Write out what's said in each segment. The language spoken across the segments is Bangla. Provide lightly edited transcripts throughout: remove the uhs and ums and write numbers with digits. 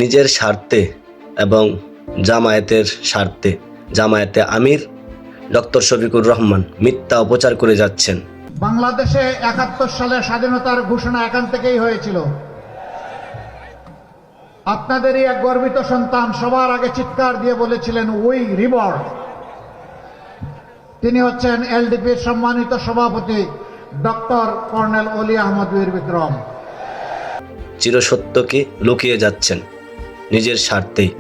নিজের স্বার্থে এবং জামায়াতের স্বার্থে জামায়াতে আমির ডক্টর শফিকুর রহমান মিথ্যা অপচার করে যাচ্ছেন। বাংলাদেশে ৭১ সালে স্বাধীনতার ঘোষণা এখান থেকেই হয়েছিল। আপনাদেরই এক গর্বিত সন্তান সবার আগে চিৎকার দিয়ে বলেছিলেন উই রিবর্ন। তিনি হচ্ছেন এলডিপির সম্মানিত সভাপতি ডক্টর কর্নেল অলি আহমদ বীর বিক্রম। চিরসত্যকে লুকিয়ে যাচ্ছেন নিজের স্বার্থেই,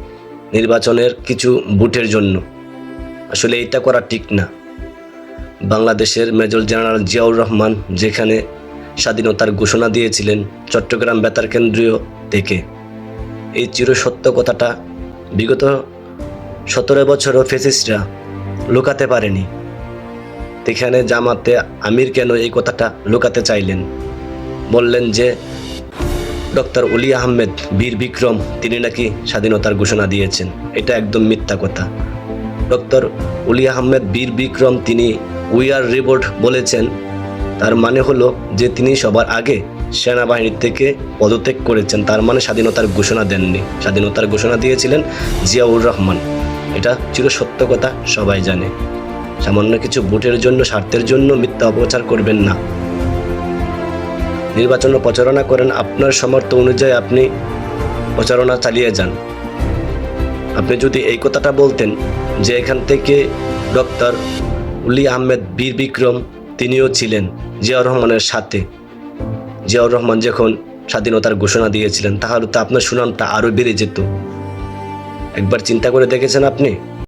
নির্বাচনের কিছু ভোটের জন্য। আসলে এটা করা ঠিক না। বাংলাদেশের মেজর জেনারেল জিয়াউর রহমান যেখানে স্বাধীনতার ঘোষণা দিয়েছিলেন চট্টগ্রাম বেতার কেন্দ্রীয় থেকে, এই চিরসত্য কথাটা বিগত ১৭ বছরও ফ্যাসিস্টরা লুকাতে পারেনি। এখানে জামাতে আমির কেন এই কথাটা লুকাতে চাইলেন? বললেন যে ডক্টর অলি আহমেদ বীর বিক্রম তিনি নাকি স্বাধীনতার ঘোষণা দিয়েছেন। এটা একদম মিথ্যা কথা। ডক্টর অলি আহমেদ বীর বিক্রম তিনি উই আর রিবোল্ড বলেছেন, তার মানে হলো যে তিনি সবার আগে সেনাবাহিনী থেকে পদত্যাগ করেছেন। তার মানে স্বাধীনতার ঘোষণা দেননি, স্বাধীনতার ঘোষণা দিয়েছিলেন জিয়াউর রহমান। এটা চিরসত্য কথা, সবাই জানে। সামান্য কিছু ভোটের জন্য, স্বার্থের জন্য মিথ্যা অপপ্রচার করবেন না। নির্বাচন প্রচারণা করেন, আপনার সামর্থ্য অনুযায়ী আপনি প্রচারণা চালিয়ে যান। আপনি যদি এই কথাটা বলতেন যে এখান থেকে ডক্টর অলি আহমেদ বীর বিক্রম তিনিও ছিলেন জিয়াউর রহমানের সাথে, জিয়াউর রহমান যখন স্বাধীনতার ঘোষণা দিয়েছিলেন, তাহলে তো আপনার সুনামটা আরও বেড়ে যেত। একবার চিন্তা করে দেখেছেন আপনি?